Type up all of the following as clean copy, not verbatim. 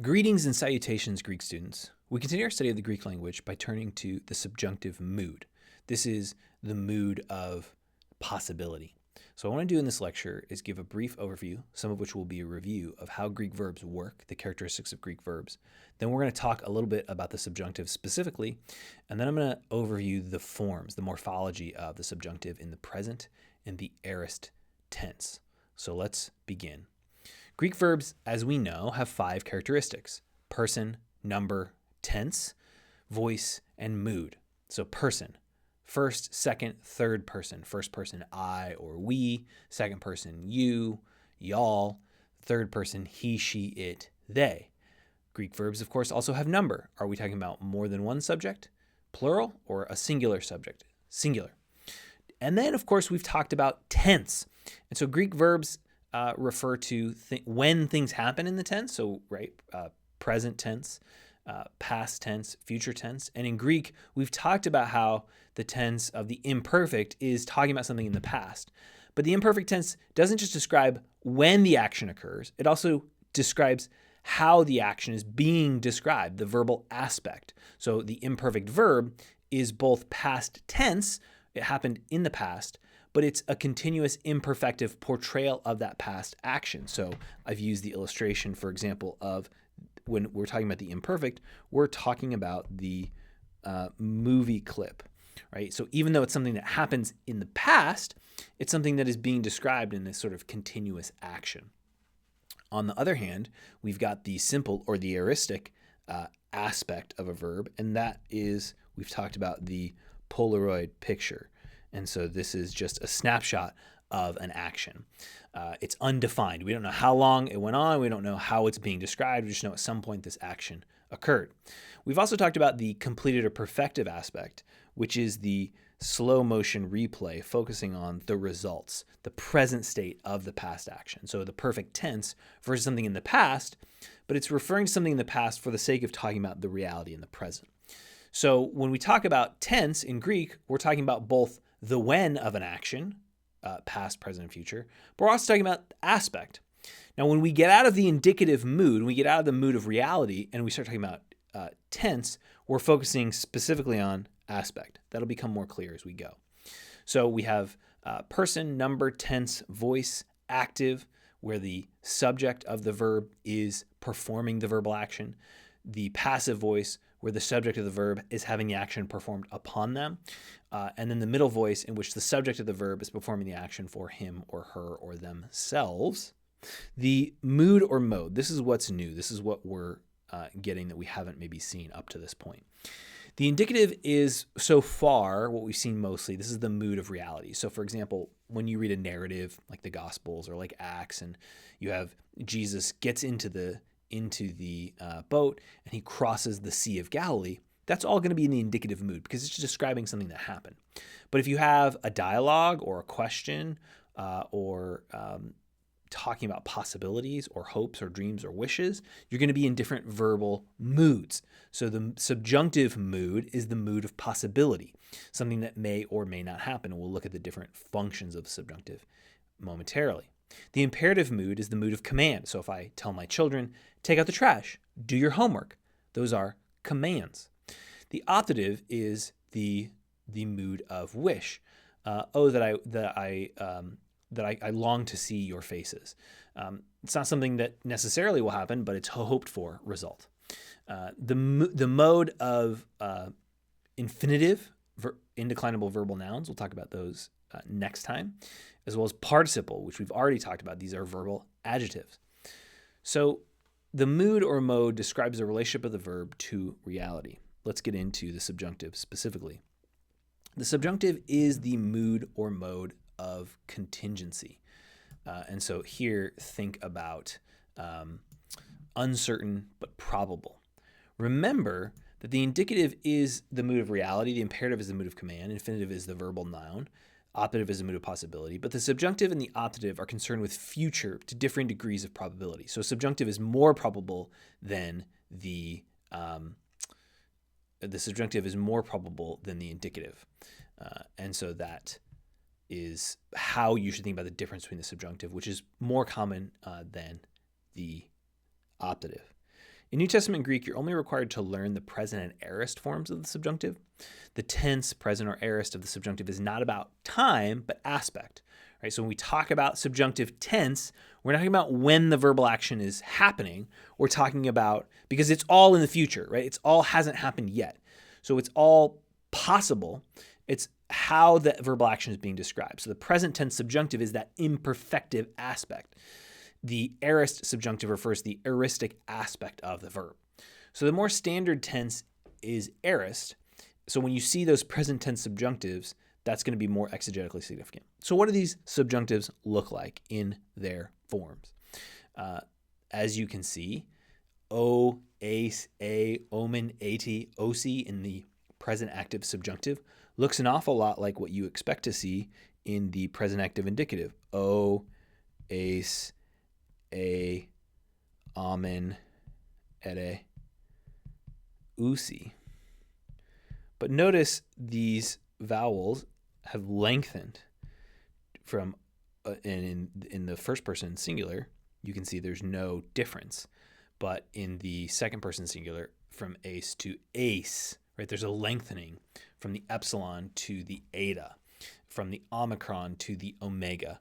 Greetings and salutations, Greek students. We continue our study of the Greek language by turning to the subjunctive mood. This is the mood of possibility. So what I want to do in this lecture is give a brief overview, some of which will be a review of how Greek verbs work, the characteristics of Greek verbs. Then we're going to talk a little bit about the subjunctive specifically, and then I'm going to overview the forms, the morphology of the subjunctive in the present and the aorist tense. So let's begin. Greek verbs, as we know, have 5 characteristics: person, number, tense, voice, and mood. So person, first, second, third person. First person, I or we. Second person, you, y'all. Third person, he, she, it, they. Greek verbs, of course, also have number. Are we talking about more than one subject, plural, or a singular subject, singular? And then, of course, we've talked about tense. And so Greek verbs refer to when things happen in the tense. So, right, present tense, past tense, future tense. And in Greek, we've talked about how the tense of the imperfect is talking about something in the past. But the imperfect tense doesn't just describe when the action occurs, it also describes how the action is being described, the verbal aspect. So the imperfect verb is both past tense, it happened in the past, but it's a continuous imperfective portrayal of that past action. So I've used the illustration, for example, of when we're talking about the imperfect, we're talking about the movie clip, right? So even though it's something that happens in the past, it's something that is being described in this sort of continuous action. On the other hand, we've got the simple or the aoristic aspect of a verb, and that is, we've talked about the Polaroid picture. And so this is just a snapshot of an action. It's undefined. We don't know how long it went on. We don't know how it's being described. We just know at some point this action occurred. We've also talked about the completed or perfective aspect, which is the slow motion replay focusing on the results, the present state of the past action. So the perfect tense versus something in the past, but it's referring to something in the past for the sake of talking about the reality in the present. So when we talk about tense in Greek, we're talking about both the when of an action, past, present, and future, but we're also talking about aspect. Now, when we get out of the indicative mood, when we get out of the mood of reality, and we start talking about tense, we're focusing specifically on aspect. That'll become more clear as we go. So we have person, number, tense, voice, active, where the subject of the verb is performing the verbal action. The passive voice, where the subject of the verb is having the action performed upon them. And then the middle voice, in which the subject of the verb is performing the action for him or her or themselves. The mood or mode, this is what's new. This is what we're getting that we haven't maybe seen up to this point. The indicative is, so far, what we've seen mostly. This is the mood of reality. So, for example, when you read a narrative like the Gospels or like Acts, and you have Jesus gets into the boat and he crosses the Sea of Galilee, that's all going to be in the indicative mood because it's just describing something that happened. But if you have a dialogue or a question or talking about possibilities or hopes or dreams or wishes, you're going to be in different verbal moods. So the subjunctive mood is the mood of possibility, something that may or may not happen. And we'll look at the different functions of the subjunctive momentarily. The imperative mood is the mood of command. So if I tell my children, take out the trash, do your homework, those are commands. The optative is the mood of wish. That I long to see your faces. It's not something that necessarily will happen, but it's a hoped for result. The mode of infinitive, indeclinable verbal nouns, we'll talk about those next time, as well as participle, which we've already talked about. These are verbal adjectives. So the mood or mode describes the relationship of the verb to reality. Let's get into the subjunctive specifically. The subjunctive is the mood or mode of contingency. And so here, think about uncertain but probable. Remember that the indicative is the mood of reality, the imperative is the mood of command, infinitive is the verbal noun, optative is the mood of possibility, but the subjunctive and the optative are concerned with future to differing degrees of probability. So subjunctive is more probable than the subjunctive is more probable than the indicative. And so that is how you should think about the difference between the subjunctive, which is more common than the optative. In New Testament Greek, you're only required to learn the present and aorist forms of the subjunctive. The tense, present, or aorist of the subjunctive is not about time, but aspect. Right? So when we talk about subjunctive tense, we're not talking about when the verbal action is happening. We're talking about, because it's all in the future, right? It's all hasn't happened yet. So it's all possible. It's how the verbal action is being described. So the present tense subjunctive is that imperfective aspect. The aorist subjunctive refers to the aoristic aspect of the verb. So the more standard tense is aorist. So when you see those present tense subjunctives, that's going to be more exegetically significant. So what do these subjunctives look like in their forms? As you can see, o, ace, a, omen, ati, osi in the present active subjunctive looks an awful lot like what you expect to see in the present active indicative. O, ace, a, amen, ere, usi. But notice these vowels have lengthened from, and in the first person singular, you can see there's no difference. But in the second person singular, from ace to ace, right, there's a lengthening from the epsilon to the eta, from the omicron to the omega.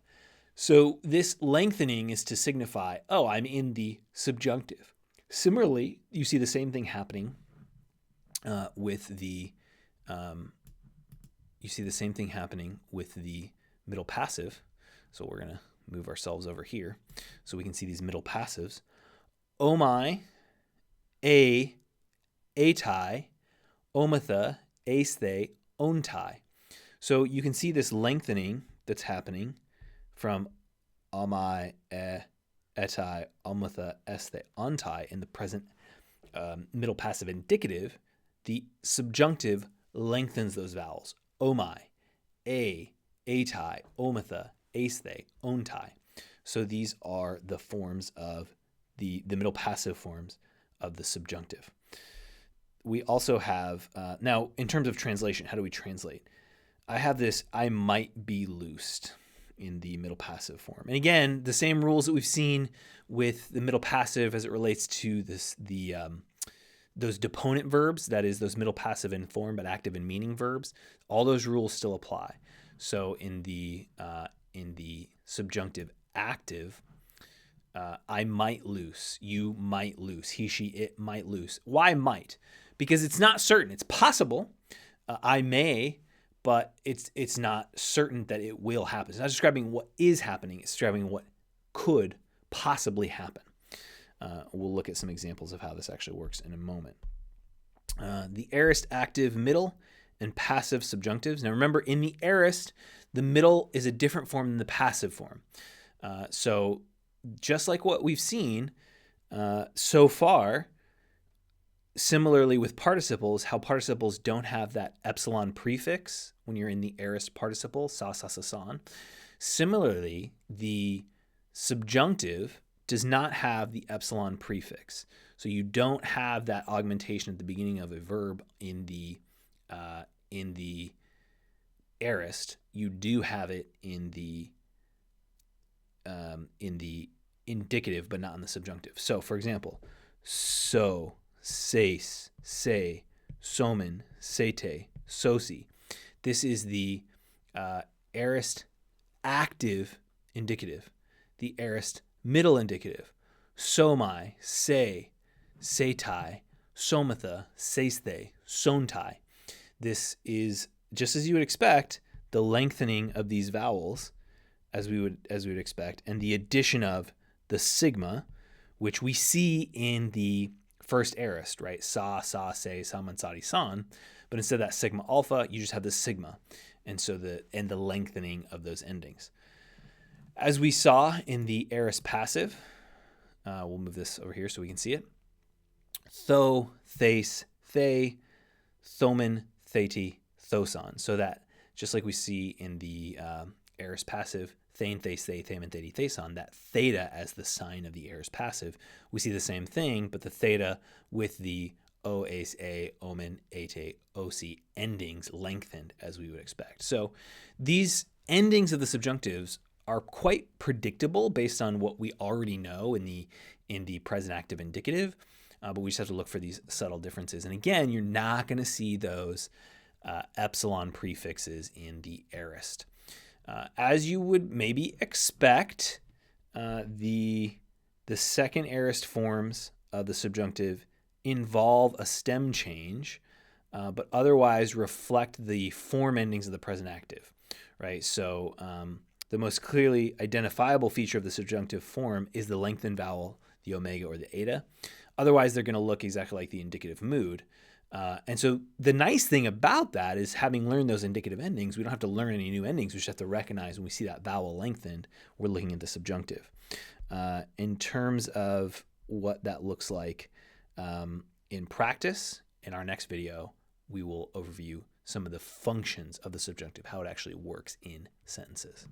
So this lengthening is to signify, oh, I'm in the subjunctive. Similarly, you see the same thing happening with the middle passive. So we're going to move ourselves over here so we can see these middle passives. Omai, a, atai, omatha, aesthe, ontai. So you can see this lengthening that's happening from omai, etai, omatha, aesthe, ontai in the present middle passive indicative. The subjunctive lengthens those vowels. Omai, a, atai, omatha, aesthe, ontai. So these are the forms of the middle passive forms of the subjunctive. We also have, now in terms of translation, how do we translate? I have this, I might be loosed in the middle passive form. And again, the same rules that we've seen with the middle passive as it relates to those deponent verbs, that is those middle passive in form but active in meaning verbs, all those rules still apply. So in the subjunctive active, I might loose, you might loose, he, she, it might loose. Why might? Because it's not certain. It's possible. I may, but it's not certain that it will happen. It's not describing what is happening. It's describing what could possibly happen. We'll look at some examples of how this actually works in a moment. The aorist active middle and passive subjunctives. Now remember, in the aorist, the middle is a different form than the passive form. So just like what we've seen so far, similarly with participles, how participles don't have that epsilon prefix when you're in the aorist participle, sa, sa, sa, san. Similarly, the subjunctive does not have the epsilon prefix. So you don't have that augmentation at the beginning of a verb in the aorist. You do have it in the indicative, but not in the subjunctive. So, for example, so, seis, se, somen, sete, sosi. This is the aorist active indicative, the aorist middle indicative, somai, se, setai, somatha, seisthe, sontai. This is, just as you would expect, the lengthening of these vowels as we would expect, and the addition of the sigma, which we see in the first aorist, right? Sa, sa, se, saman, sadi, san. But instead of that sigma alpha, you just have the sigma. And so the lengthening of those endings. As we saw in the aorist passive, we'll move this over here so we can see it. Tho, thes, the, thomen, theti, thosan. So that, just like we see in the aorist passive, thein, thes, the, themen, theti, thesan, that theta as the sign of the aorist passive, we see the same thing, but the theta with the o, ace, a, omen, ate, osi endings lengthened as we would expect. So these endings of the subjunctives are quite predictable based on what we already know in the present active indicative. but we just have to look for these subtle differences. And again, you're not going to see those epsilon prefixes in the aorist. As you would maybe expect, the second aorist forms of the subjunctive involve a stem change, but otherwise reflect the form endings of the present active, right? So the most clearly identifiable feature of the subjunctive form is the lengthened vowel, the omega or the eta. Otherwise, they're going to look exactly like the indicative mood. And so the nice thing about that is, having learned those indicative endings, we don't have to learn any new endings. We just have to recognize when we see that vowel lengthened, we're looking at the subjunctive. In terms of what that looks like in practice, in our next video, we will overview some of the functions of the subjunctive, how it actually works in sentences.